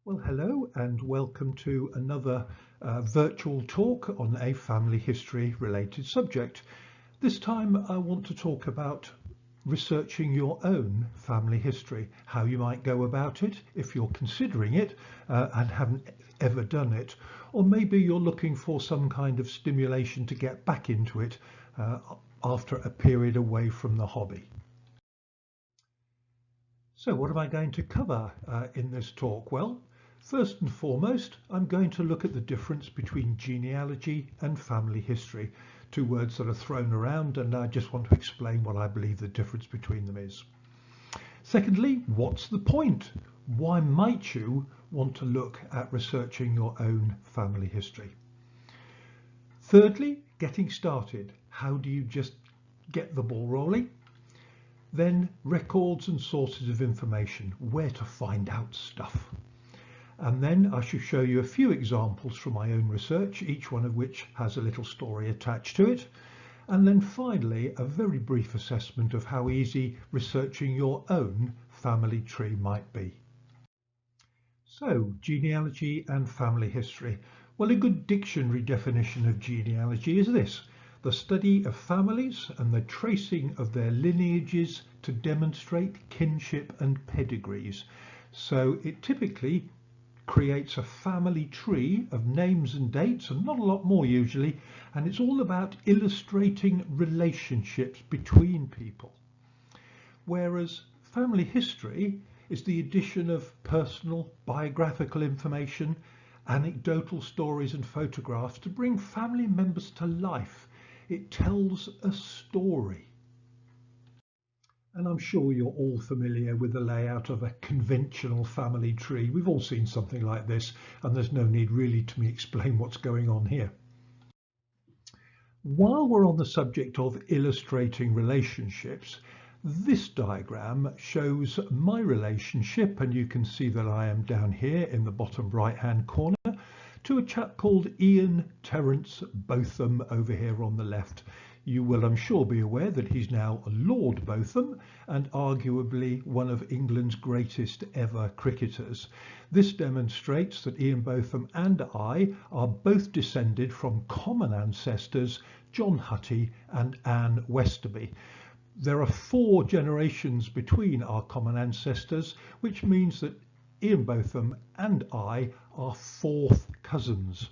Well, hello and welcome to another virtual talk on a family history related subject. This time I want to talk about researching your own family history, how you might go about it if you're considering it and haven't ever done it, or maybe you're looking for some kind of stimulation to get back into it after a period away from the hobby. So what am I going to cover in this talk? Well, first and foremost, I'm going to look at the difference between genealogy and family history, two words that are thrown around, and I just want to explain what I believe the difference between them is. Secondly, what's the point? Why might you want to look at researching your own family history? Thirdly, getting started. How do you just get the ball rolling? Then records and sources of information, where to find out stuff. And then I shall show you a few examples from my own research, each one of which has a little story attached to it. And then finally, a very brief assessment of how easy researching your own family tree might be. So, genealogy and family history. Well, a good dictionary definition of genealogy is this: the study of families and the tracing of their lineages to demonstrate kinship and pedigrees. So it typically creates a family tree of names and dates, and not a lot more usually, and it's all about illustrating relationships between people. Whereas family history is the addition of personal biographical information, anecdotal stories and photographs to bring family members to life. It tells a story. And I'm sure you're all familiar with the layout of a conventional family tree. We've all seen something like this, and there's no need really to me explain what's going on here. While we're on the subject of illustrating relationships, this diagram shows my relationship, and you can see that I am down here in the bottom right-hand corner, to a chap called Ian Terence Botham over here on the left. You will, I'm sure, be aware that he's now Lord Botham and arguably one of England's greatest ever cricketers. This demonstrates that Ian Botham and I are both descended from common ancestors, John Hutty and Anne Westerby. There are 4 generations between our common ancestors, which means that Ian Botham and I are 4th cousins.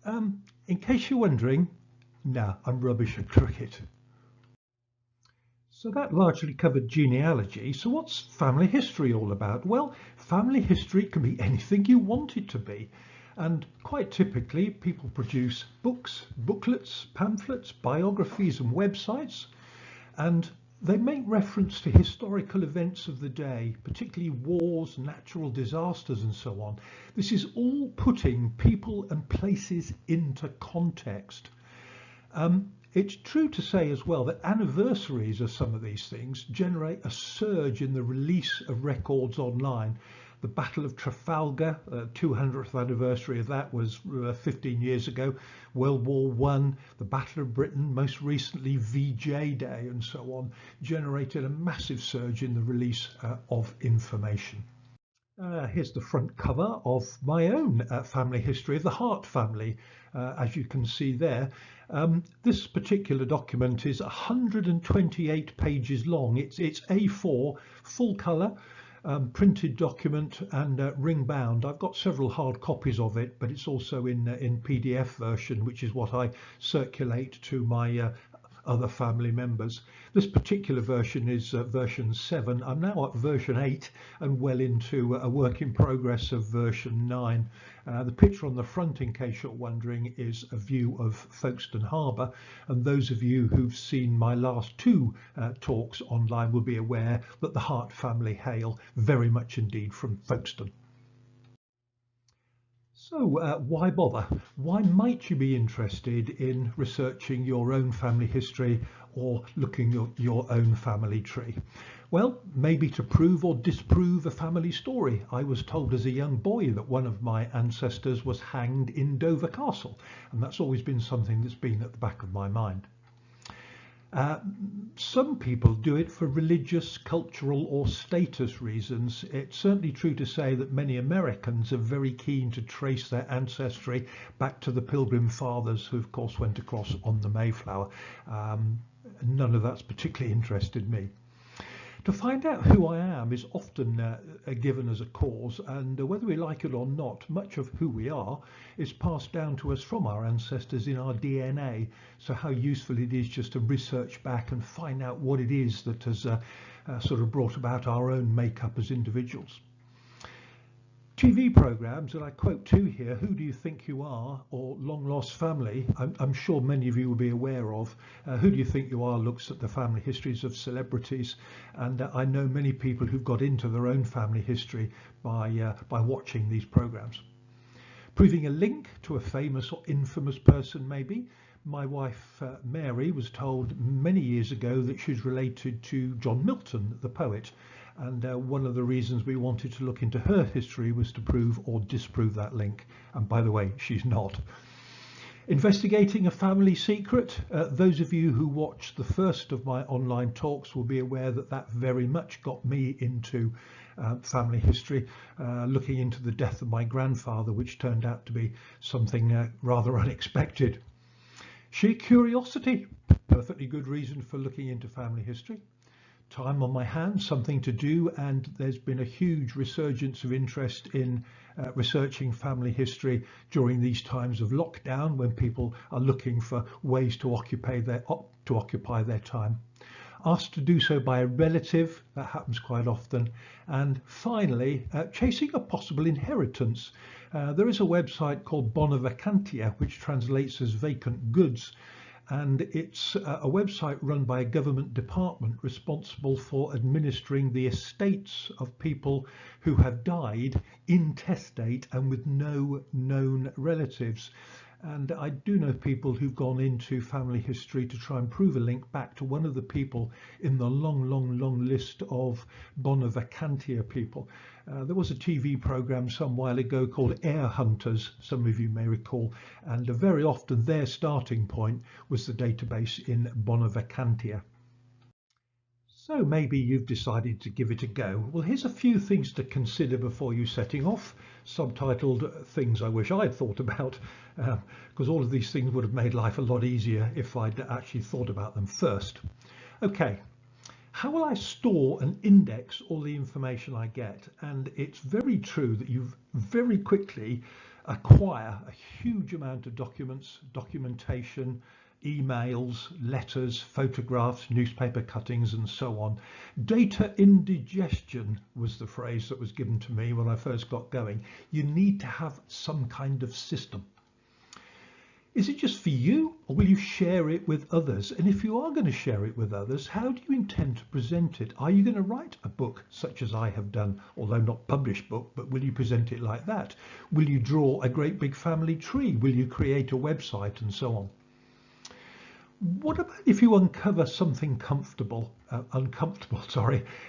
In case you're wondering, no, I'm rubbish at cricket. So that largely covered genealogy. So what's family history all about? Well, family history can be anything you want it to be. And quite typically, people produce books, booklets, pamphlets, biographies and websites. And they make reference to historical events of the day, particularly wars, natural disasters and so on. This is all putting people and places into context. It's true to say as well that anniversaries of some of these things generate a surge in the release of records online. The Battle of Trafalgar, 200th anniversary of that was 15 years ago. World War I, the Battle of Britain, most recently VJ Day and so on, generated a massive surge in the release of information. Here's the front cover of my own family history of the Hart family, as you can see there. This particular document is 128 pages long. It's A4, full colour, printed document and ring bound. I've got several hard copies of it, but it's also in PDF version, which is what I circulate to my other family members. This particular version is version 7. I'm now at version 8 and well into a work in progress of version 9. The picture on the front, in case you're wondering, is a view of Folkestone Harbour, and those of you who've seen my last 2 talks online will be aware that the Hart family hail very much indeed from Folkestone. So why bother? Why might you be interested in researching your own family history or looking at your own family tree? Well, maybe to prove or disprove a family story. I was told as a young boy that one of my ancestors was hanged in Dover Castle, and that's always been something that's been at the back of my mind. Uh, some people do it for religious, cultural, or status reasons. It's certainly true to say that many Americans are very keen to trace their ancestry back to the Pilgrim Fathers, who of course went across on the Mayflower. None of that's particularly interested me. To find out who I am is often given as a cause, and whether we like it or not, much of who we are is passed down to us from our ancestors in our DNA. So how useful it is just to research back and find out what it is that has sort of brought about our own makeup as individuals. TV programs, and I quote two here, Who Do You Think You Are? Or Long Lost Family, I'm sure many of you will be aware of. Who Do You Think You Are looks at the family histories of celebrities, and I know many people who've got into their own family history by watching these programs. Proving a link to a famous or infamous person maybe. My wife Mary was told many years ago that she's related to John Milton, the poet. And one of the reasons we wanted to look into her history was to prove or disprove that link. And by the way, she's not. Investigating a family secret. Those of you who watched the first of my online talks will be aware that that very much got me into family history, looking into the death of my grandfather, which turned out to be something rather unexpected. Sheer curiosity, perfectly good reason for looking into family history. Time on my hands, something to do, and there's been a huge resurgence of interest in researching family history during these times of lockdown, when people are looking for ways to occupy their time. Asked to do so by a relative, that happens quite often. And finally, chasing a possible inheritance. There is a website called Bona Vacantia, which translates as vacant goods. And it's a website run by a government department responsible for administering the estates of people who have died intestate and with no known relatives. And I do know people who've gone into family history to try and prove a link back to one of the people in the long list of Bona Vacantia people. There was a TV program some while ago called Heir Hunters, some of you may recall, and very often their starting point was the database in Bona Vacantia. So maybe you've decided to give it a go. Well, here's a few things to consider before you setting off, subtitled Things I Wish I'd Thought About, because all of these things would have made life a lot easier if I'd actually thought about them first. Okay, how will I store and index all the information I get? And it's very true that you very quickly acquire a huge amount of documents, documentation, emails, letters, photographs, newspaper cuttings, and so on. Data indigestion was the phrase that was given to me when I first got going. You need to have some kind of system. Is it just for you, or will you share it with others? And if you are going to share it with others, how do you intend to present it? Are you going to write a book such as I have done, although not published book, but will you present it like that? Will you draw a great big family tree? Will you create a website and so on? What about if you uncover something uncomfortable,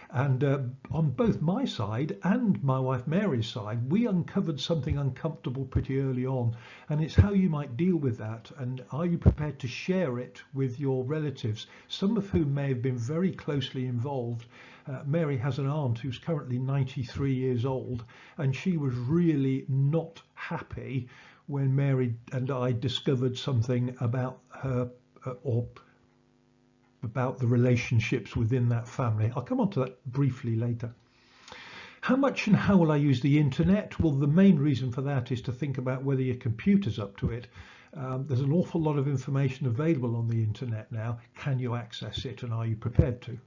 and on both my side and my wife Mary's side, we uncovered something uncomfortable pretty early on, and it's how you might deal with that, and are you prepared to share it with your relatives, some of whom may have been very closely involved. Mary has an aunt who's currently 93 years old, and she was really not happy when Mary and I discovered something about her or about the relationships within that family. I'll come on to that briefly later. How much and how will I use the internet? Well, the main reason for that is to think about whether your computer's up to it. There's an awful lot of information available on the internet now. Can you access it, and are you prepared to?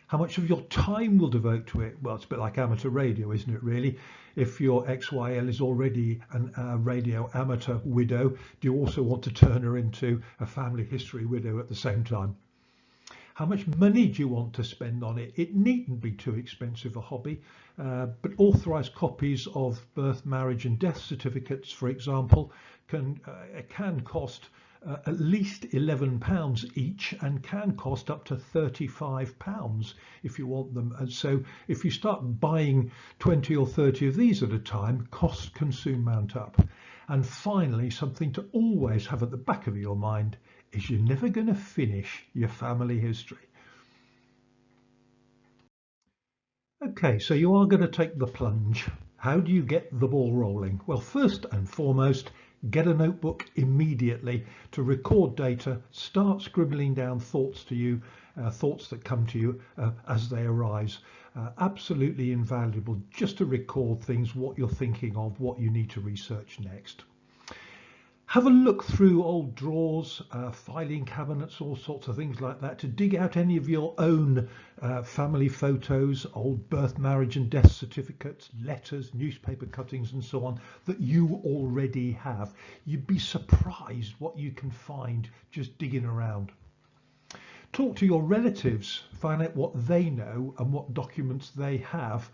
How much of your time will devote to it? Well, it's a bit like amateur radio, isn't it, really? If your XYL is already a radio amateur widow, do you also want to turn her into a family history widow at the same time? How much money do you want to spend on it? It needn't be too expensive a hobby, but authorised copies of birth, marriage and death certificates, for example, can cost at least £11 each, and can cost up to £35 if you want them. And so if you start buying 20 or 30 of these at a time, costs can soon mount up. And finally, something to always have at the back of your mind, is you're never going to finish your family history. Okay, so you are going to take the plunge. How do you get the ball rolling? Well, first and foremost, get a notebook immediately to record data. Start scribbling down thoughts to you, thoughts that come to you as they arise. Absolutely invaluable just to record things, what you're thinking of, what you need to research next. Have a look through old drawers, filing cabinets, all sorts of things like that to dig out any of your own family photos, old birth, marriage and death certificates, letters, newspaper cuttings and so on that you already have. You'd be surprised what you can find just digging around. Talk to your relatives, find out what they know and what documents they have.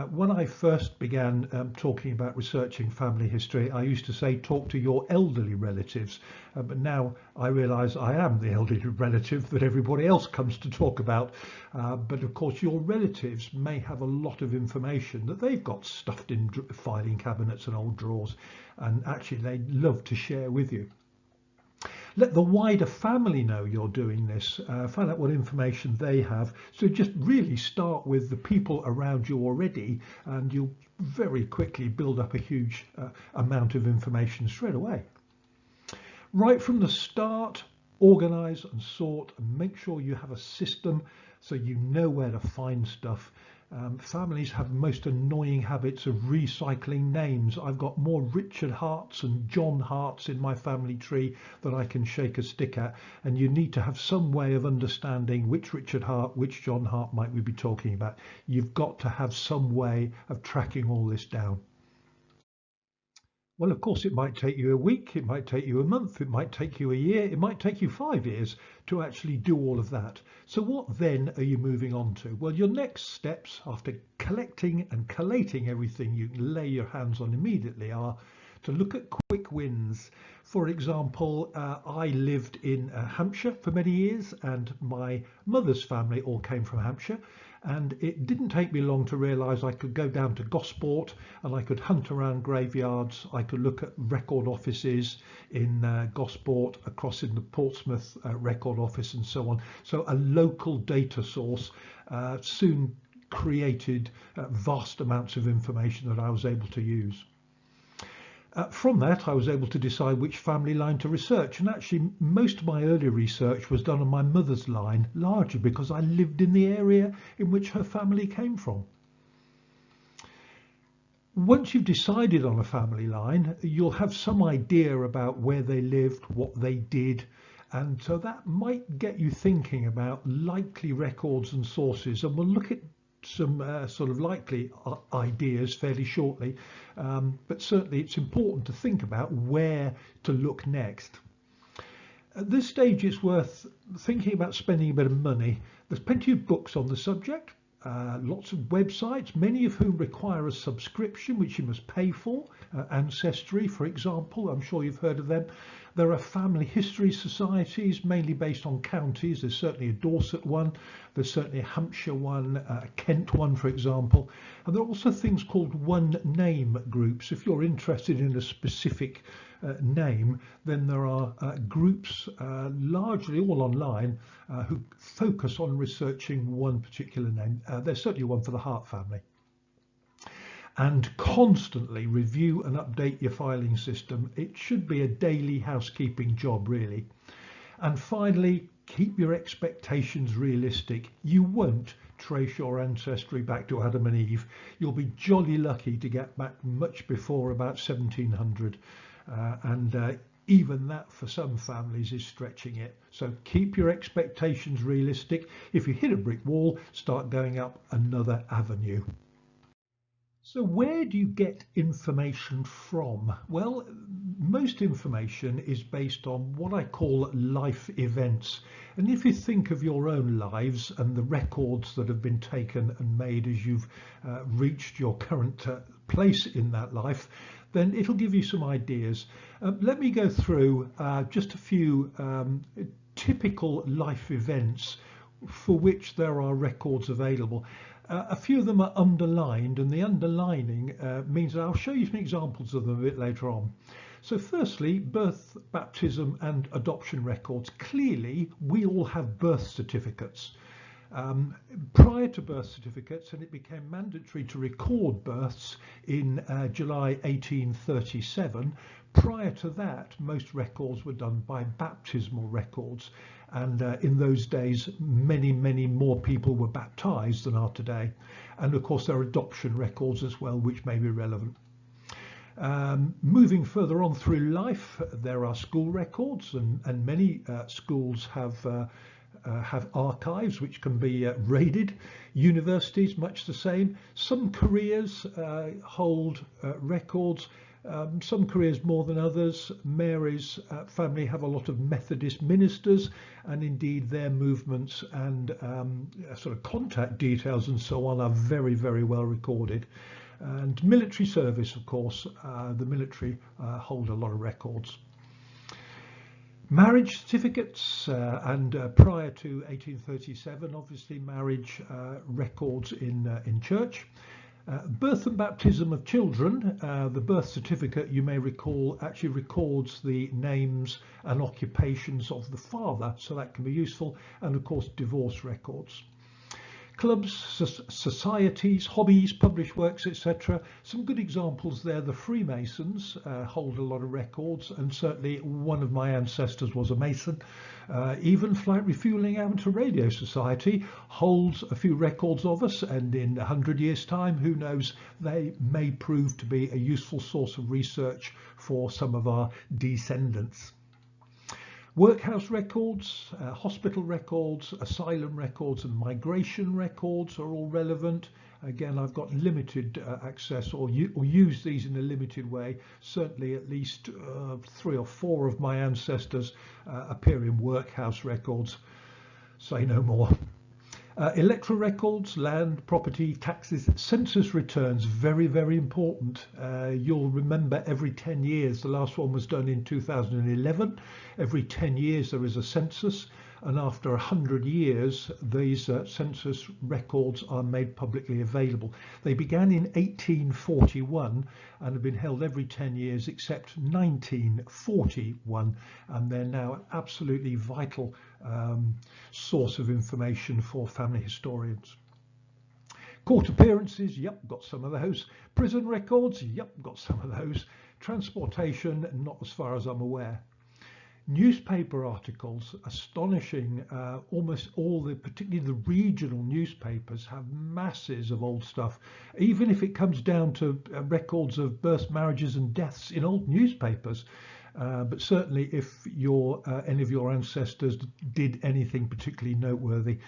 When I first began talking about researching family history, I used to say talk to your elderly relatives, but now I realise I am the elderly relative that everybody else comes to talk about. But of course your relatives may have a lot of information that they've got stuffed in filing cabinets and old drawers, and actually they'd love to share with you. Let the wider family know you're doing this, find out what information they have. So just really start with the people around you already, and you'll very quickly build up a huge amount of information straight away. Right from the start, organise and sort and make sure you have a system so you know where to find stuff. Families have most annoying habits of recycling names. I've got more Richard Harts and John Harts in my family tree than I can shake a stick at, and you need to have some way of understanding which Richard Hart, which John Hart might we be talking about. You've got to have some way of tracking all this down. Well, of course, it might take you a week, it might take you a month, it might take you a year, it might take you 5 years to actually do all of that. So what then are you moving on to? Well, your next steps after collecting and collating everything you can lay your hands on immediately are to look at quick wins. For example, I lived in Hampshire for many years, and my mother's family all came from Hampshire. And it didn't take me long to realise I could go down to Gosport and I could hunt around graveyards. I could look at record offices in Gosport, across in the Portsmouth record office and so on. So a local data source soon created vast amounts of information that I was able to use. From that, I was able to decide which family line to research, and actually most of my early research was done on my mother's line, largely because I lived in the area in which her family came from. Once you've decided on a family line, you'll have some idea about where they lived, what they did, and so that might get you thinking about likely records and sources, and we'll look at some sort of likely ideas fairly shortly, but certainly it's important to think about where to look next. At this stage it's worth thinking about spending a bit of money. There's plenty of books on the subject, lots of websites, many of whom require a subscription which you must pay for. Ancestry, for example, I'm sure you've heard of them. There are family history societies mainly based on counties. There's certainly a Dorset one, there's certainly a Hampshire one, a Kent one, for example. And there are also things called one name groups. If you're interested in a specific name, then there are groups, largely all online, who focus on researching one particular name. There's certainly one for the Hart family. And constantly review and update your filing system. It should be a daily housekeeping job, really. And finally, keep your expectations realistic. You won't trace your ancestry back to Adam and Eve. You'll be jolly lucky to get back much before about 1700. Even that for some families is stretching it. So keep your expectations realistic. If you hit a brick wall, start going up another avenue. So where do you get information from? Well, most information is based on what I call life events. And if you think of your own lives and the records that have been taken and made as you've reached your current place in that life, then it'll give you some ideas. Let me go through just a few typical life events for which there are records available. A few of them are underlined, and the underlining means that I'll show you some examples of them a bit later on. So firstly, birth, baptism and adoption records. Clearly, we all have birth certificates. Prior to birth certificates, and it became mandatory to record births in July 1837, prior to that, most records were done by baptismal records. And in those days, many more people were baptized than are today. And of course, there are adoption records as well, which may be relevant. Moving further on through life, there are school records, and many schools have archives which can be raided. Universities, much the same. Some careers hold records. Some careers more than others. Mary's family have a lot of Methodist ministers, and indeed their movements and sort of contact details and so on are very well recorded. And military service, of course, the military hold a lot of records. Marriage certificates, and prior to 1837, obviously marriage records in church. Birth and baptism of children. The birth certificate, you may recall, actually records the names and occupations of the father, so that can be useful, and of course divorce records. Clubs, societies, hobbies, published works, etc. Some good examples there. The Freemasons hold a lot of records, and certainly one of my ancestors was a Mason. Even Flight Refueling Amateur Radio Society holds a few records of us, and in 100 years' time, who knows, they may prove to be a useful source of research for some of our descendants. Workhouse records, hospital records, asylum records and migration records are all relevant. Again, I've got limited access or use these in a limited way. Certainly at least 3 or 4 of my ancestors appear in workhouse records. Say no more. Electoral records, land, property, taxes, census returns, very important. You'll remember every 10 years, the last one was done in 2011. Every 10 years there is a census, and after 100 years these census records are made publicly available. They began in 1841 and have been held every 10 years except 1941, and they're now an absolutely vital source of information for family historians. Court appearances, yep, got some of those. Prison records, yep, got some of those. Transportation, not as far as I'm aware. Newspaper articles, astonishing. Almost all the, particularly the regional newspapers, have masses of old stuff, even if it comes down to records of births, marriages and deaths in old newspapers. But certainly if any of your ancestors did anything particularly noteworthy,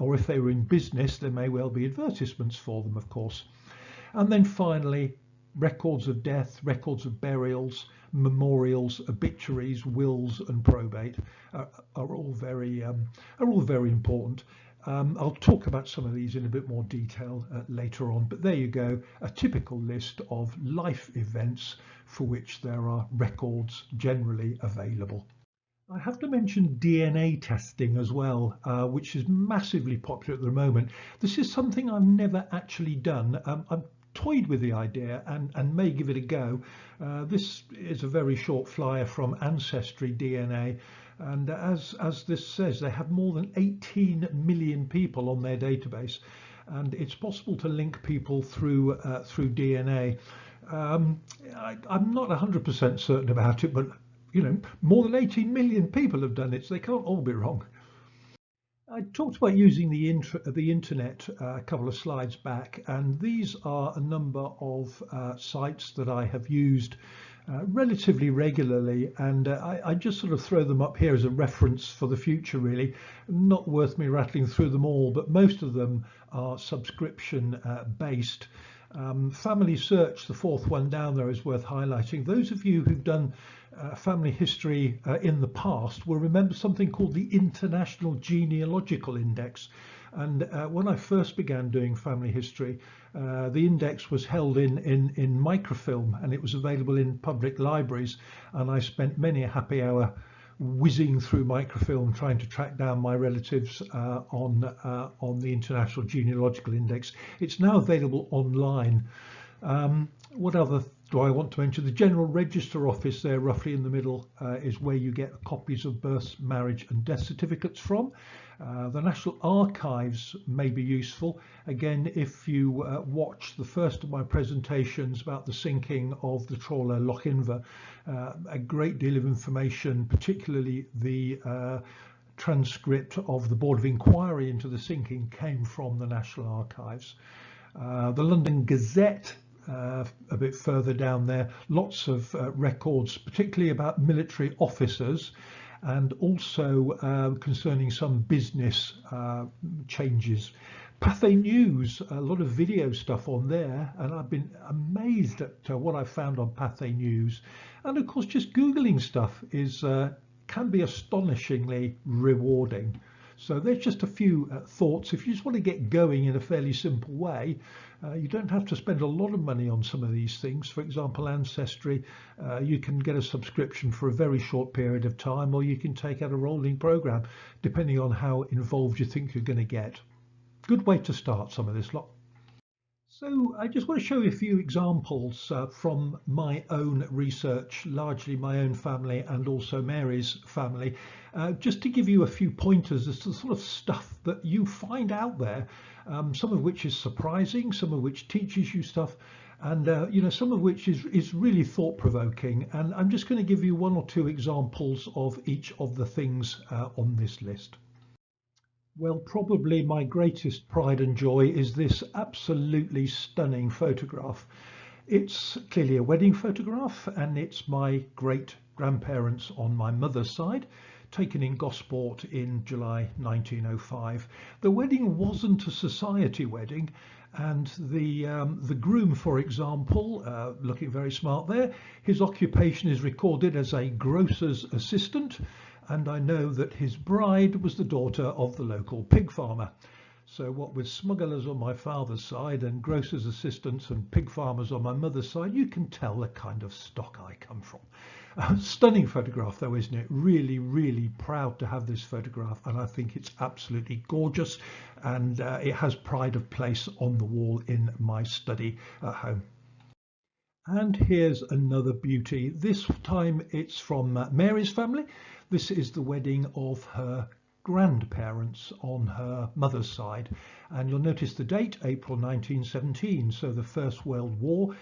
or if they were in business, there may well be advertisements for them, of course. And then finally, records of death, records of burials, memorials, obituaries, wills and probate are all very important. I'll talk about some of these in a bit more detail later on, but there you go, a typical list of life events for which there are records generally available. I have to mention DNA testing as well, which is massively popular at the moment. This is something I've never actually done. I've toyed with the idea and may give it a go. This is a very short flyer from Ancestry DNA, and as this says, they have more than 18 million people on their database, and it's possible to link people through DNA. I'm not 100% certain about it, but you know, more than 18 million people have done it, so they can't all be wrong. I talked about using the internet a couple of slides back, and these are a number of sites that I have used relatively regularly, and I just sort of throw them up here as a reference for the future, really. Not worth me rattling through them all, but most of them are subscription based. Family Search, the fourth one down there, is worth highlighting. Those of you who've done family history in the past will remember something called the International Genealogical Index. And when I first began doing family history, the index was held in microfilm, and it was available in public libraries. And I spent many a happy hour whizzing through microfilm trying to track down my relatives on the International Genealogical Index. It's now available online. What other do I want to mention? The General Register Office there, roughly in the middle, is where you get copies of birth, marriage and death certificates from. The National Archives may be useful. Again, if you watch the first of my presentations about the sinking of the trawler Lochinver, a great deal of information, particularly the transcript of the Board of Inquiry into the sinking, came from the National Archives. The London Gazette, a bit further down there, lots of records, particularly about military officers, and also concerning some business changes. Pathé News, a lot of video stuff on there, and I've been amazed at what I've found on Pathé News. And of course, just Googling stuff is can be astonishingly rewarding. So there's just a few thoughts. If you just want to get going in a fairly simple way, you don't have to spend a lot of money on some of these things. For example, Ancestry, you can get a subscription for a very short period of time, or you can take out a rolling program, depending on how involved you think you're going to get. Good way to start some of this lot. So I just want to show you a few examples from my own research, largely my own family and also Mary's family, just to give you a few pointers as to the sort of stuff that you find out there, some of which is surprising, some of which teaches you stuff, and you know, some of which is really thought-provoking. And I'm just going to give you one or two examples of each of the things on this list. Well, probably my greatest pride and joy is this absolutely stunning photograph. It's clearly a wedding photograph, and it's my great grandparents on my mother's side, taken in Gosport in July 1905. The wedding wasn't a society wedding, and the groom, for example, looking very smart there, his occupation is recorded as a grocer's assistant, and I know that his bride was the daughter of the local pig farmer. So what with smugglers on my father's side and grocer's assistants and pig farmers on my mother's side, you can tell the kind of stock I come from. Stunning photograph though, isn't it? Really, really proud to have this photograph, and I think it's absolutely gorgeous, and it has pride of place on the wall in my study at home. And here's another beauty. This time it's from Mary's family. This is the wedding of her grandparents on her mother's side, and you'll notice the date, April 1917, so the First World War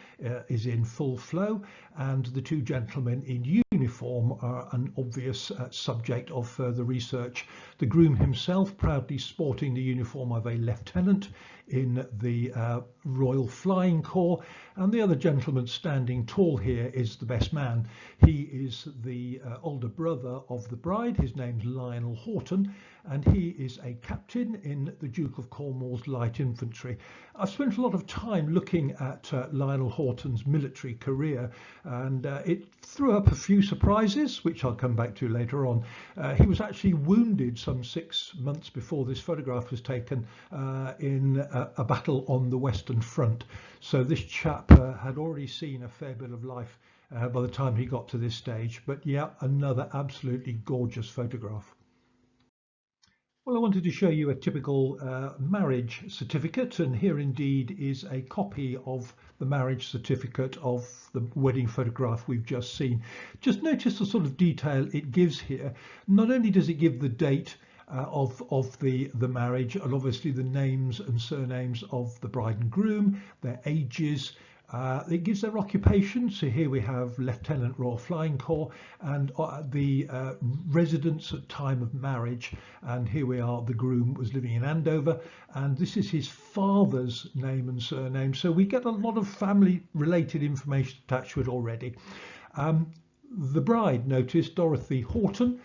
is in full flow, and the two gentlemen in uniform are an obvious subject of further research. The groom himself proudly sporting the uniform of a lieutenant in the Royal Flying Corps, and the other gentleman standing tall here is the best man. He is the older brother of the bride. His name's Lionel Houghton, and he is a captain in the Duke of Cornwall's Light Infantry. I've spent a lot of time looking at Lionel Houghton's military career, and it threw up a few surprises, which I'll come back to later on. He was actually wounded some 6 months before this photograph was taken in a battle on the Western Front. So this chap had already seen a fair bit of life by the time he got to this stage. But yeah, another absolutely gorgeous photograph. Well, I wanted to show you a typical marriage certificate, and here indeed is a copy of the marriage certificate of the wedding photograph we've just seen. Just notice the sort of detail it gives here. Not only does it give the date of the marriage, and obviously the names and surnames of the bride and groom, their ages. It gives their occupation, so here we have Lieutenant Royal Flying Corps, and the residence at time of marriage, and here we are, the groom was living in Andover, and this is his father's name and surname, so we get a lot of family related information attached to it already. The bride, notice Dorothy Houghton,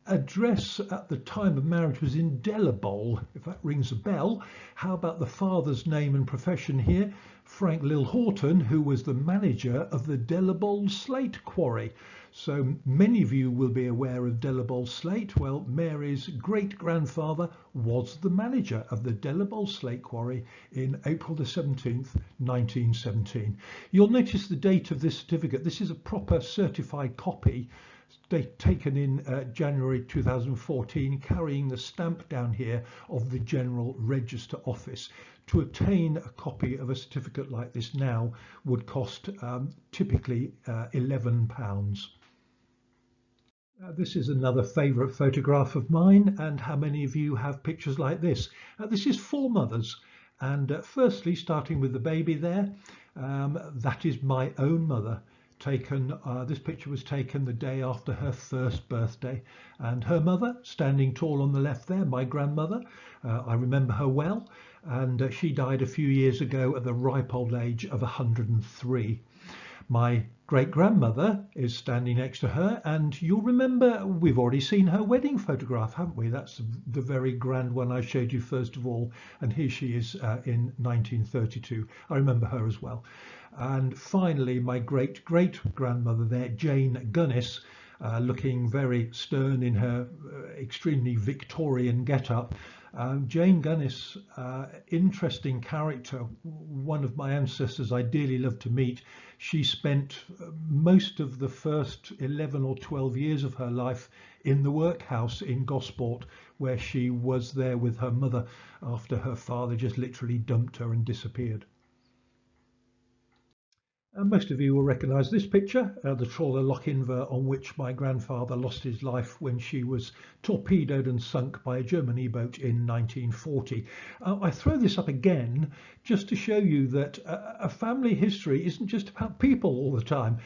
address at the time of marriage was in Delabole, if that rings a bell. How about the father's name and profession here? Frank Lil Houghton, who was the manager of the Delabole Slate Quarry. So many of you will be aware of Delabole Slate. Well, Mary's great-grandfather was the manager of the Delabole Slate Quarry in April the 17th, 1917. You'll notice the date of this certificate. This is a proper certified copy. taken in January 2014, carrying the stamp down here of the General Register Office. To obtain a copy of a certificate like this now would cost typically £11. This is another favourite photograph of mine, and how many of you have pictures like this? This is four mothers, and firstly, starting with the baby there, that is my own mother. This picture was taken the day after her first birthday, and her mother standing tall on the left there, my grandmother. I remember her well, and she died a few years ago at the ripe old age of 103. My great-grandmother is standing next to her, and you'll remember we've already seen her wedding photograph, haven't we? That's the very grand one I showed you first of all, and here she is in 1932. I remember her as well. And finally, my great-great-grandmother there, Jane Gunnis, looking very stern in her extremely Victorian get-up. Jane Gunnis, interesting character, one of my ancestors I dearly loved to meet. She spent most of the first 11 or 12 years of her life in the workhouse in Gosport, where she was there with her mother after her father just literally dumped her and disappeared. Most of you will recognise this picture, the trawler Lochinver, on which my grandfather lost his life when she was torpedoed and sunk by a German E-boat in 1940. I throw this up again just to show you that a family history isn't just about people all the time.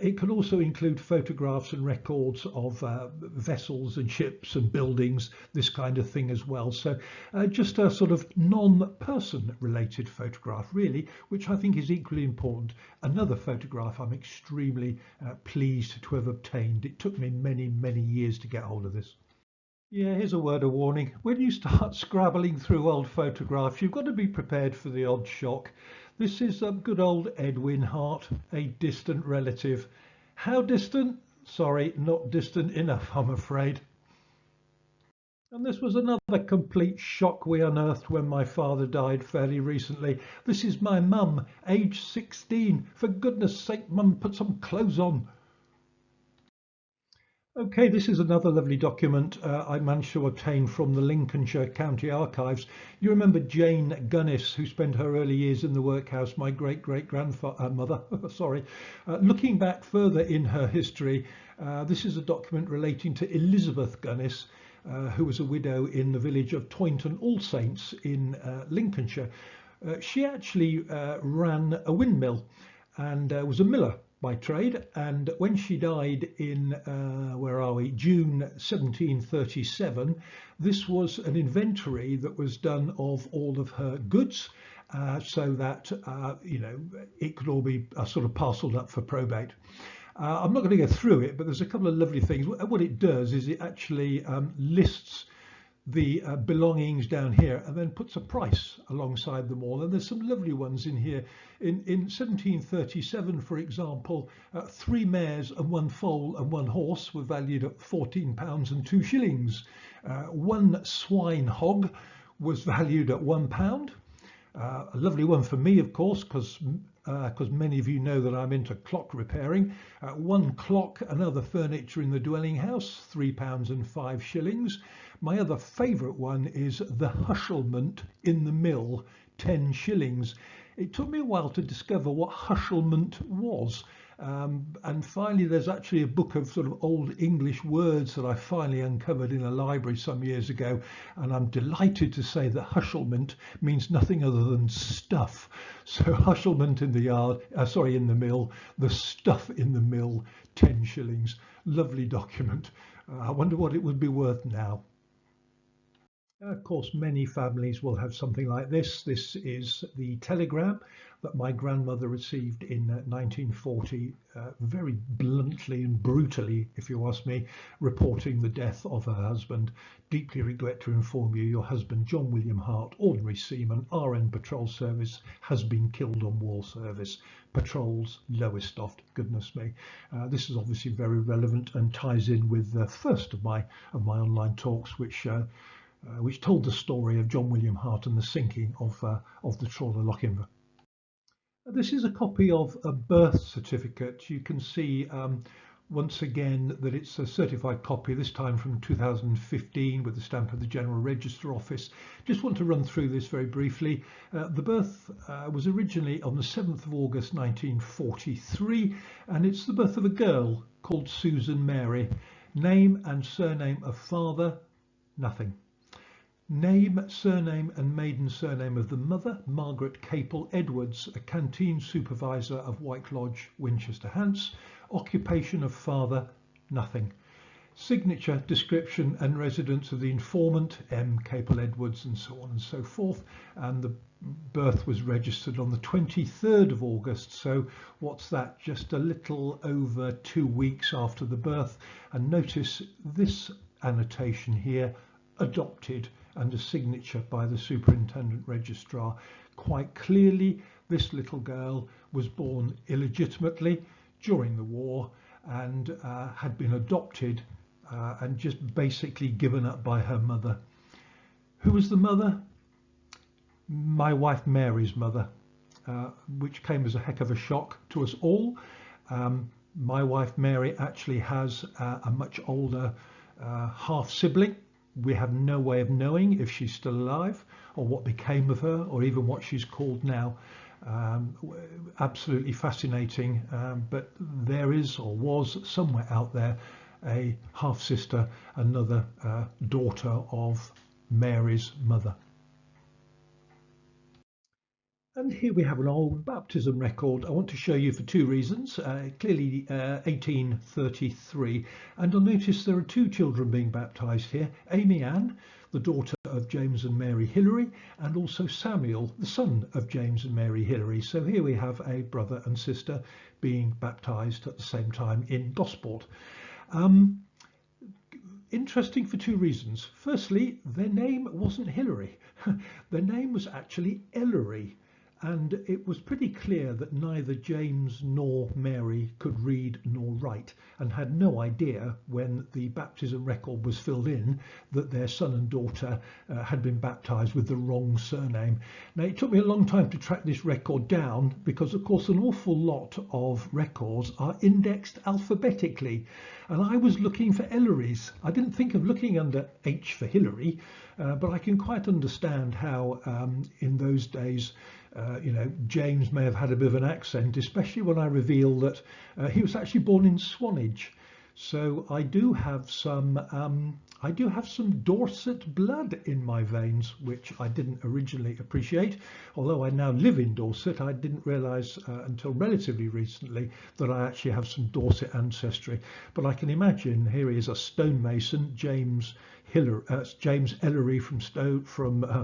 It can also include photographs and records of vessels and ships and buildings, this kind of thing as well. So just a sort of non-person related photograph really, which I think is equally important. Another photograph I'm extremely pleased to have obtained. It took me many years to get hold of this. Yeah, here's a word of warning. When you start scrabbling through old photographs, you've got to be prepared for the odd shock. This is good old Edwin Hart, a distant relative. How distant? Sorry, not distant enough, I'm afraid. And this was another complete shock we unearthed when my father died fairly recently. This is my mum, age 16. For goodness sake, mum, put some clothes on. Okay, this is another lovely document I managed to obtain from the Lincolnshire County Archives. You remember Jane Gunnis, who spent her early years in the workhouse, my great-great-grandmother, sorry. Looking back further in her history, this is a document relating to Elizabeth Gunnis, who was a widow in the village of Toynton All Saints in Lincolnshire. She actually ran a windmill and was a miller by trade, and when she died in June 1737, this was an inventory that was done of all of her goods, so that it could all be sort of parcelled up for probate. I'm not going to go through it, but there's a couple of lovely things. What it does is it actually lists the belongings down here and then puts a price alongside them all, and there's some lovely ones in here. In 1737, for example, 3 mares and 1 foal and 1 horse were valued at £14 and 2 shillings. 1 swine hog was valued at £1. A lovely one for me, of course, because many of you know that I'm into clock repairing. 1 clock and other furniture in the dwelling house, £3 and 5 shillings. My other favourite one is the hushelment in the mill, 10 shillings. It took me a while to discover what hushelment was. And finally, there's actually a book of sort of old English words that I finally uncovered in a library some years ago. And I'm delighted to say that hushelment means nothing other than stuff. So hushelment in the yard, in the mill, the stuff in the mill, 10 shillings. Lovely document. I wonder what it would be worth now. Of course, many families will have something like this. This is the telegram that my grandmother received in 1940, very bluntly and brutally, if you ask me, reporting the death of her husband. Deeply regret to inform you, your husband, John William Hart, ordinary seaman, RN Patrol Service, has been killed on wall service. Patrols, Lowestoft, goodness me. This is obviously very relevant and ties in with the first of my online talks, which told the story of John William Hart and the sinking of the trawler Lochinver. This is a copy of a birth certificate. You can see once again that it's a certified copy, this time from 2015 with the stamp of the General Register Office. Just want to run through this very briefly. The birth was originally on the 7th of August 1943, and it's the birth of a girl called Susan Mary. Name and surname of father, nothing. Name, surname and maiden surname of the mother, Margaret Capel Edwards, a canteen supervisor of White Lodge, Winchester Hants. Occupation of father, nothing. Signature, description and residence of the informant, M. Capel Edwards, and so on and so forth. And the birth was registered on the 23rd of August. So what's that? Just a little over 2 weeks after the birth. And notice this annotation here, adopted, and a signature by the Superintendent Registrar. Quite clearly, this little girl was born illegitimately during the war and had been adopted and just basically given up by her mother. Who was the mother? My wife Mary's mother, which came as a heck of a shock to us all. My wife Mary actually has a much older half sibling. We have no way of knowing if she's still alive or what became of her or even what she's called now. Absolutely fascinating, but there is or was somewhere out there a half sister, another daughter of Mary's mother. And here we have an old baptism record. I want to show you for two reasons. Clearly 1833, and you'll notice there are two children being baptised here. Amy Ann, the daughter of James and Mary Hillary, and also Samuel, the son of James and Mary Hillary. So here we have a brother and sister being baptised at the same time in Gosport. Interesting for two reasons. Firstly, their name wasn't Hillary. Their name was actually Ellery. And it was pretty clear that neither James nor Mary could read nor write, and had no idea when the baptism record was filled in that their son and daughter had been baptised with the wrong surname. Now, it took me a long time to track this record down because, of course, an awful lot of records are indexed alphabetically, and I was looking for Ellery's. I didn't think of looking under H for Hillary, but I can quite understand how in those days James may have had a bit of an accent, especially when I reveal that he was actually born in Swanage. So I do have some Dorset blood in my veins, which I didn't originally appreciate. Although I now live in Dorset, I didn't realise until relatively recently that I actually have some Dorset ancestry. But I can imagine here he is, a stonemason, James Ellery from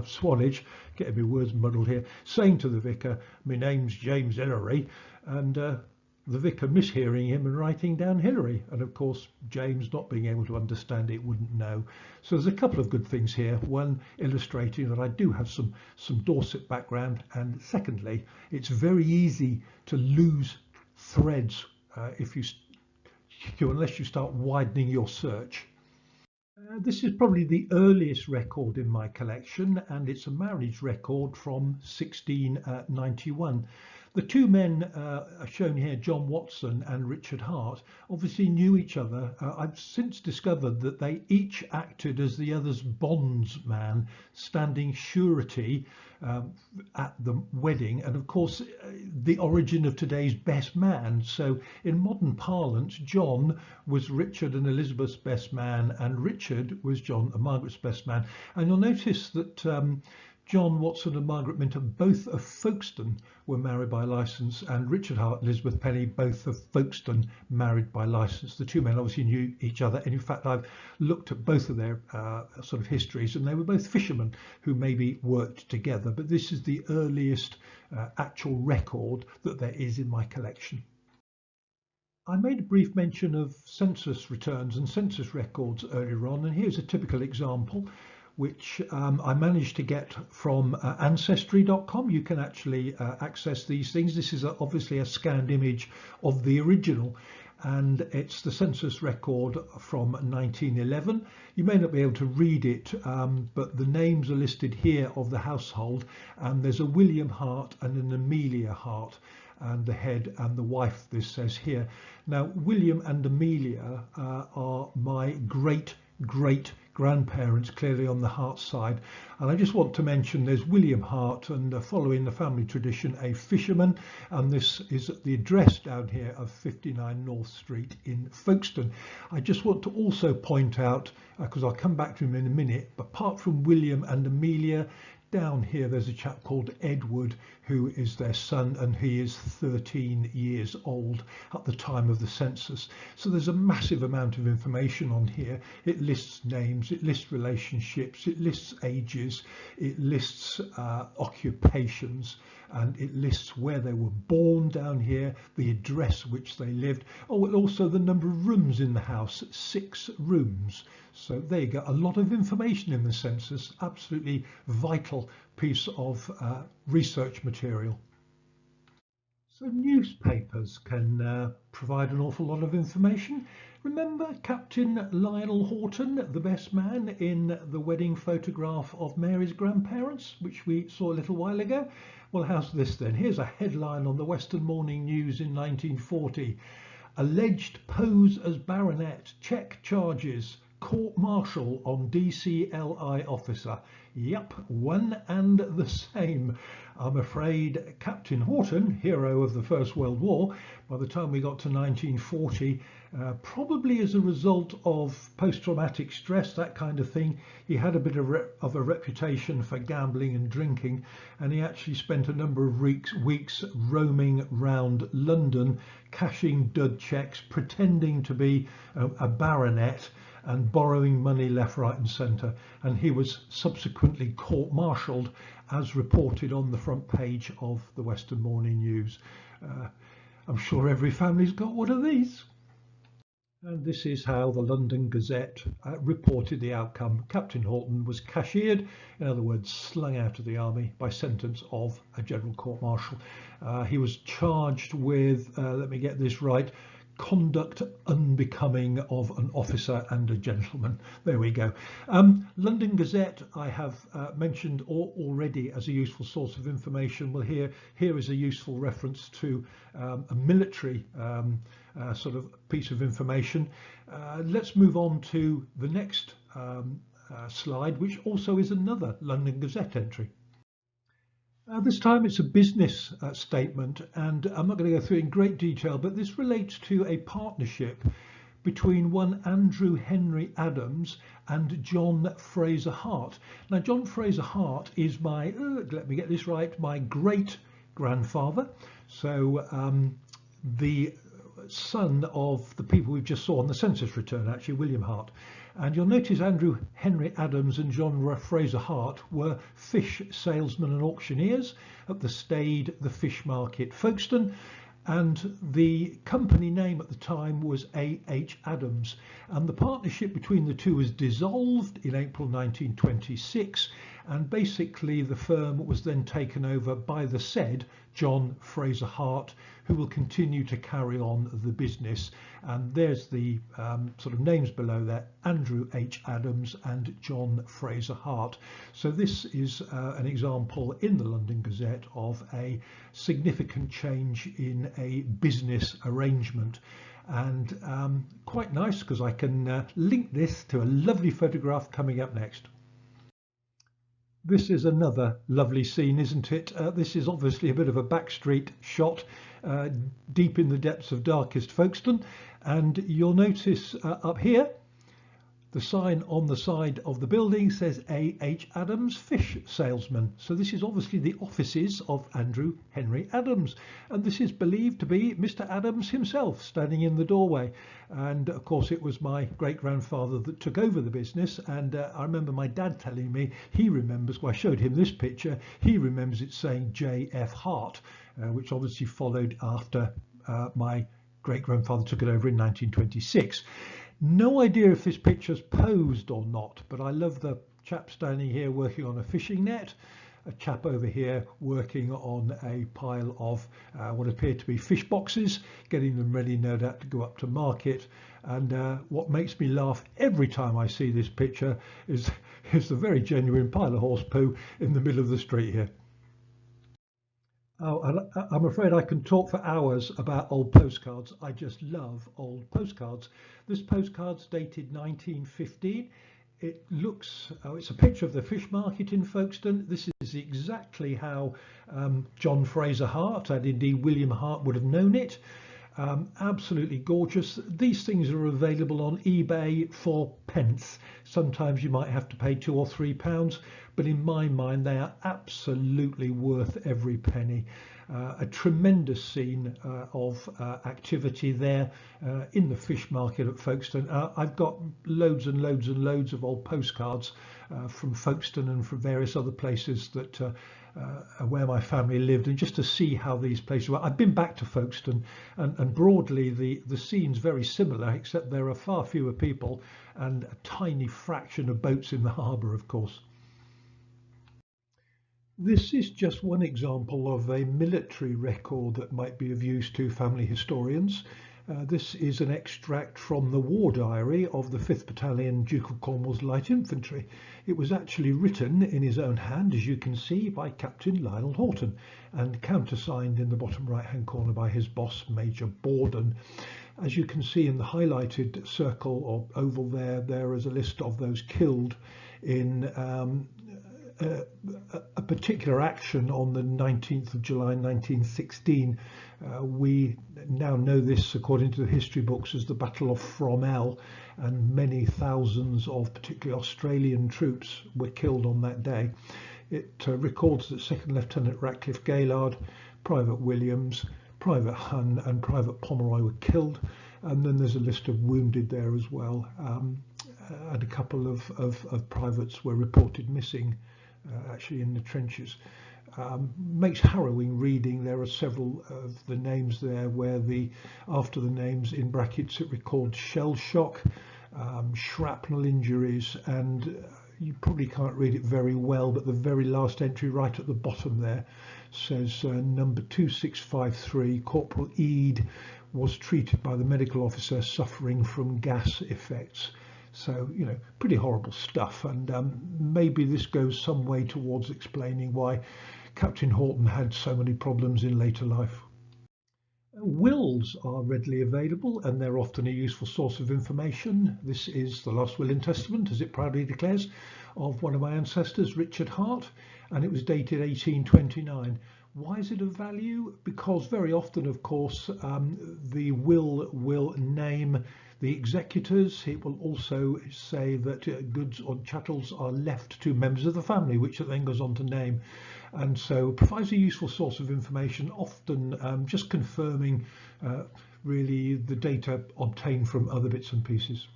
Swanage, getting my words muddled here, saying to the vicar, "My name's James Ellery," and the vicar mishearing him and writing down Hillary, and of course James, not being able to understand it, wouldn't know. So there's a couple of good things here. One, illustrating that I do have some Dorset background, and secondly, it's very easy to lose threads unless you start widening your search. This is probably the earliest record in my collection, and it's a marriage record from 1691. The two men shown here, John Watson and Richard Hart, obviously knew each other. I've since discovered that they each acted as the other's bondsman, standing surety at the wedding, and of course the origin of today's best man. So in modern parlance, John was Richard and Elizabeth's best man, and Richard was John and Margaret's best man. And you'll notice that John Watson and Margaret Minter, both of Folkestone, were married by licence, and Richard Hart and Elizabeth Penny, both of Folkestone, married by licence. The two men obviously knew each other, and in fact I've looked at both of their sort of histories, and they were both fishermen who maybe worked together, but this is the earliest actual record that there is in my collection. I made a brief mention of census returns and census records earlier on, and here's a typical example which I managed to get from ancestry.com. You can actually access these things. This is obviously a scanned image of the original, and it's the census record from 1911. You may not be able to read it, but the names are listed here of the household, and there's a William Hart and an Amelia Hart. and the head and the wife, this says here. Now, William and Amelia are my great grandparents, clearly on the Hart side. And I just want to mention there's William Hart, and following the family tradition, a fisherman, and this is the address down here of 59 North Street in Folkestone. I just want to also point out, because I'll come back to him in a minute, but apart from William and Amelia, down here there's a chap called Edward, who is their son, and he is 13 years old at the time of the census. So there's a massive amount of information on here. It lists names, it lists relationships, it lists ages, it lists occupations, and it lists where they were born down here, the address which they lived. Oh, and also the number of rooms in the house, 6 rooms. So there you go, a lot of information in the census, absolutely vital piece of research material. So newspapers can provide an awful lot of information. Remember Captain Lionel Horton, the best man in the wedding photograph of Mary's grandparents, which we saw a little while ago? Well, how's this then? Here's a headline on the Western Morning News in 1940. Alleged pose as baronet, check charges, court-martial on DCLI officer. Yep, one and the same. I'm afraid Captain Horton, hero of the First World War, by the time we got to 1940, probably as a result of post-traumatic stress, that kind of thing, he had a bit of a reputation for gambling and drinking, and he actually spent a number of weeks roaming round London, cashing dud checks, pretending to be a baronet, and borrowing money left, right and centre, and he was subsequently court-martialed as reported on the front page of the Western Morning News. I'm sure every family's got one of these. And this is how the London Gazette reported the outcome. Captain Horton was cashiered, in other words, slung out of the army by sentence of a general court-martial. He was charged with, let me get this right, conduct unbecoming of an officer and a gentleman. There we go. London Gazette I have mentioned already as a useful source of information. Well, here is a useful reference to a military sort of piece of information. Let's move on to the next slide, which also is another London Gazette entry. This time it's a business statement, and I'm not going to go through it in great detail, but this relates to a partnership between one Andrew Henry Adams and John Fraser Hart. Now, John Fraser Hart is my, let me get this right, my great grandfather. So the son of the people we just saw on the census return, actually, William Hart. And you'll notice Andrew Henry Adams and John Fraser Hart were fish salesmen and auctioneers at the Stade, the Fish Market, Folkestone. And the company name at the time was A.H. Adams. And the partnership between the two was dissolved in April 1926. And basically the firm was then taken over by the said John Fraser Hart, who will continue to carry on the business. And there's the sort of names below there, Andrew H. Adams and John Fraser Hart. So this is an example in the London Gazette of a significant change in a business arrangement. And quite nice, because I can link this to a lovely photograph coming up next. This is another lovely scene, isn't it? This is obviously a bit of a backstreet shot, deep in the depths of darkest Folkestone. And you'll notice up here, the sign on the side of the building says A.H. Adams, fish salesman. So this is obviously the offices of Andrew Henry Adams. And this is believed to be Mr. Adams himself standing in the doorway. And of course, it was my great grandfather that took over the business. And I remember my dad telling me he remembers, well, I showed him this picture, he remembers it saying J.F. Hart, which obviously followed after my great grandfather took it over in 1926. No idea if this picture's posed or not, but I love the chap standing here working on a fishing net, a chap over here working on a pile of what appear to be fish boxes, getting them ready, no doubt, to go up to market. And what makes me laugh every time I see this picture is the very genuine pile of horse poo in the middle of the street here. Oh, and I'm afraid I can talk for hours about old postcards. I just love old postcards. This postcard's dated 1915. It looks, oh, it's a picture of the fish market in Folkestone. This is exactly how John Fraser Hart and indeed William Hart would have known it. Absolutely gorgeous. These things are available on eBay for pence. Sometimes you might have to pay £2 or £3, but in my mind they are absolutely worth every penny. A tremendous scene of activity there in the fish market at Folkestone. I've got loads and loads and loads of old postcards from Folkestone and from various other places that where my family lived, and just to see how these places were. I've been back to Folkestone, and broadly the scene's very similar, except there are far fewer people and a tiny fraction of boats in the harbour, of course. This is just one example of a military record that might be of use to family historians. This is an extract from the war diary of the 5th Battalion Duke of Cornwall's Light Infantry. It was actually written in his own hand, as you can see, by Captain Lionel Horton, and countersigned in the bottom right hand corner by his boss, Major Borden. As you can see in the highlighted circle or oval there is a list of those killed in a particular action on the 19th of July 1916. We now know this, according to the history books, as the Battle of Fromelles, and many thousands of particularly Australian troops were killed on that day. It records that Second Lieutenant Ratcliffe Gaylard, Private Williams, Private Hunn and Private Pomeroy were killed, and then there's a list of wounded there as well, and a couple of privates were reported missing actually in the trenches. Makes harrowing reading. There are several of the names there where after the names in brackets it records shell shock, shrapnel injuries, and you probably can't read it very well, but the very last entry right at the bottom there says number 2653, Corporal Eade was treated by the medical officer suffering from gas effects. So, pretty horrible stuff, and maybe this goes some way towards explaining why Captain Horton had so many problems in later life. Wills are readily available, and they're often a useful source of information. This is the last will and testament, as it proudly declares, of one of my ancestors, Richard Hart, and it was dated 1829. Why is it of value? Because very often, of course, the will name the executors. It will also say that goods or chattels are left to members of the family, which it then goes on to name, and so provides a useful source of information, often just confirming really the data obtained from other bits and pieces.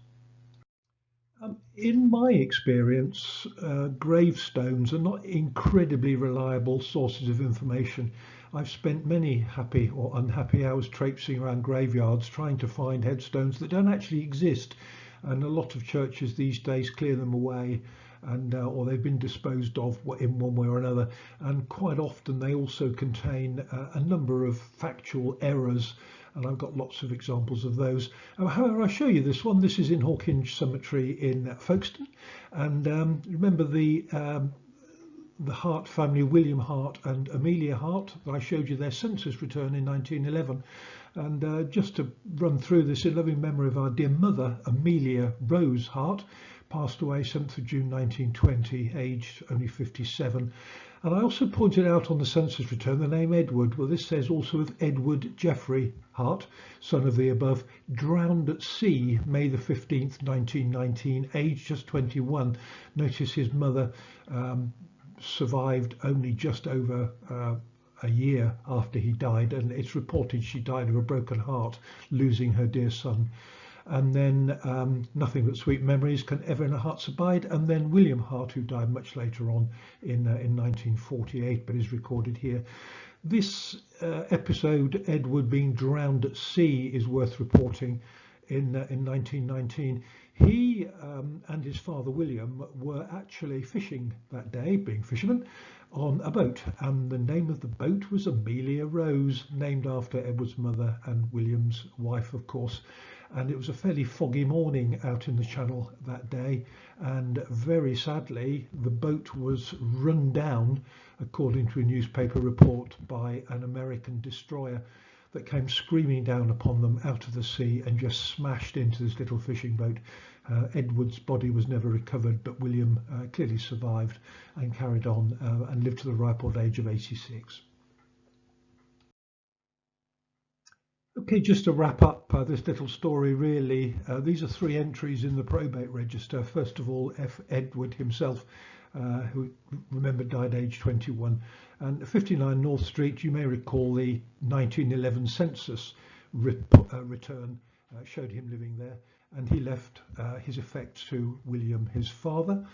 In my experience, gravestones are not incredibly reliable sources of information. I've spent many happy or unhappy hours traipsing around graveyards trying to find headstones that don't actually exist, and a lot of churches these days clear them away, and or they've been disposed of in one way or another, and quite often they also contain a number of factual errors, and I've got lots of examples of those. However, I'll show you this one. This is in Hawkinge Cemetery in Folkestone, and remember the Hart family, William Hart and Amelia Hart. I showed you their census return in 1911, and just to run through this, in loving memory of our dear mother, Amelia Rose Hart, passed away 7th of June 1920, aged only 57. And I also pointed out on the census return the name Edward. Well, this says also of Edward Geoffrey Hart, son of the above, drowned at sea May the 15th, 1919, aged just 21. Notice his mother survived only just over a year after he died, and it's reported she died of a broken heart, losing her dear son. And then nothing but sweet memories can ever in our hearts abide. And then William Hart, who died much later on in 1948, but is recorded here. This episode, Edward being drowned at sea, is worth reporting. In 1919, he and his father William were actually fishing that day, being fishermen, on a boat, and the name of the boat was Amelia Rose, named after Edward's mother and William's wife, of course. And it was a fairly foggy morning out in the Channel that day, and very sadly the boat was run down, according to a newspaper report, by an American destroyer that came screaming down upon them out of the sea and just smashed into this little fishing boat. Edward's body was never recovered, but William clearly survived and carried on and lived to the ripe old age of 86. Okay, just to wrap up this little story, really, these are 3 entries in the probate register. First of all, F. Edward himself, who, remember, died age 21. And 59 North Street, you may recall the 1911 census return showed him living there, and he left his effects to William, his father.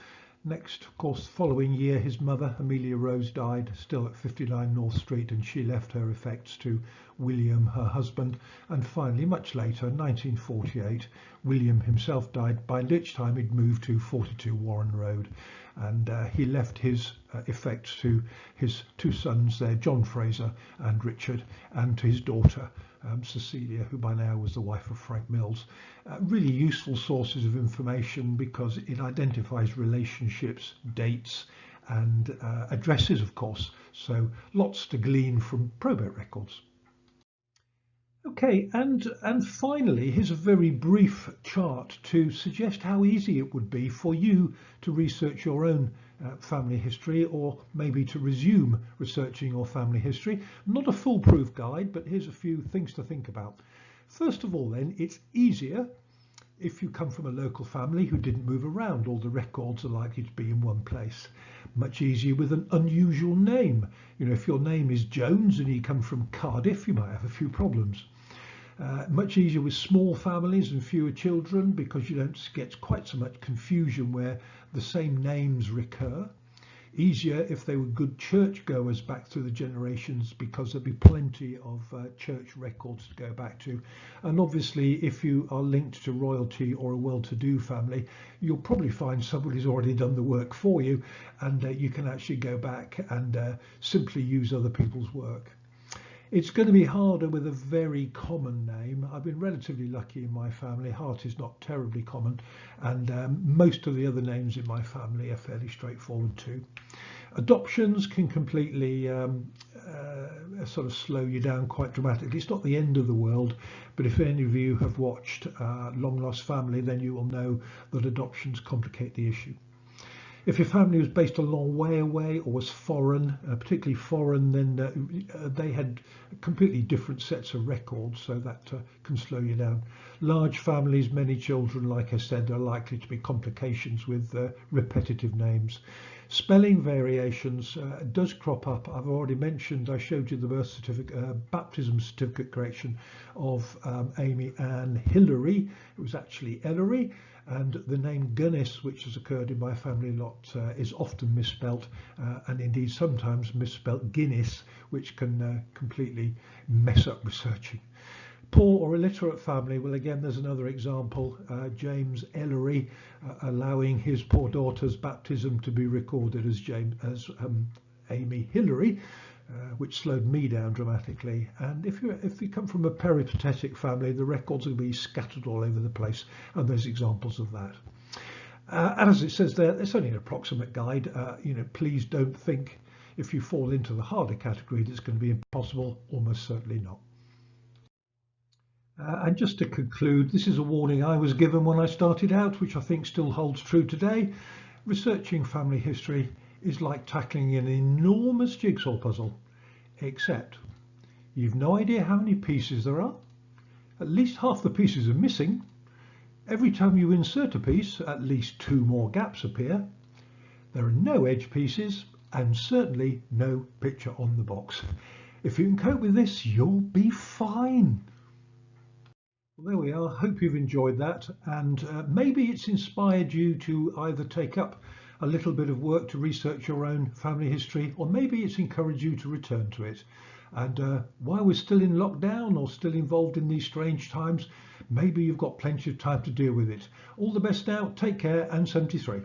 Next, of course, the following year, his mother, Amelia Rose, died, still at 59 North Street, and she left her effects to William, her husband. And finally, much later, 1948, William himself died, by which time he'd moved to 42 Warren Road. And he left his effects to his 2 sons there, John Fraser and Richard, and to his daughter, Cecilia, who by now was the wife of Frank Mills. Really useful sources of information because it identifies relationships, dates, and addresses, of course. So lots to glean from probate records. Okay, and finally, here's a very brief chart to suggest how easy it would be for you to research your own family history, or maybe to resume researching your family history. Not a foolproof guide, but here's a few things to think about. First of all, then, it's easier if you come from a local family who didn't move around. All the records are likely to be in one place. Much easier with an unusual name. You know, if your name is Jones and you come from Cardiff, you might have a few problems. Much easier with small families and fewer children because you don't get quite so much confusion where the same names recur. Easier if they were good churchgoers back through the generations because there'd be plenty of church records to go back to. And obviously, if you are linked to royalty or a well-to-do family, you'll probably find somebody's already done the work for you, and you can actually go back and simply use other people's work. It's going to be harder with a very common name. I've been relatively lucky in my family. Hart is not terribly common, and most of the other names in my family are fairly straightforward too. Adoptions can completely sort of slow you down quite dramatically. It's not the end of the world, but if any of you have watched Long Lost Family, then you will know that adoptions complicate the issue. If your family was based a long way away or was foreign, particularly foreign, then they had completely different sets of records, so that can slow you down. Large families, many children, like I said, are likely to be complications with repetitive names. Spelling variations does crop up. I've already mentioned, I showed you the birth certificate, baptism certificate correction of Amy Ann Hillary. It was actually Ellery. And the name Gunnis, which has occurred in my family a lot, is often misspelt, and indeed sometimes misspelt Guinness, which can completely mess up researching. Poor or illiterate family, well, again, there's another example. James Ellery allowing his poor daughter's baptism to be recorded as Amy Hillary, which slowed me down dramatically. And if you come from a peripatetic family, the records will be scattered all over the place, and there's examples of that. And as it says there, it's only an approximate guide. Please don't think if you fall into the harder category that it's going to be impossible. Almost certainly not. And just to conclude, this is a warning I was given when I started out, which I think still holds true today. Researching family history is like tackling an enormous jigsaw puzzle, except you've no idea how many pieces there are. At least half the pieces are missing. Every time you insert a piece, at least 2 more gaps appear. There are no edge pieces and certainly no picture on the box. If you can cope with this, you'll be fine. Well, there we are. Hope you've enjoyed that, and maybe it's inspired you to either take up a little bit of work to research your own family history, or maybe it's encouraged you to return to it. And while we're still in lockdown or still involved in these strange times, maybe you've got plenty of time to deal with it. All the best now, take care, and 73.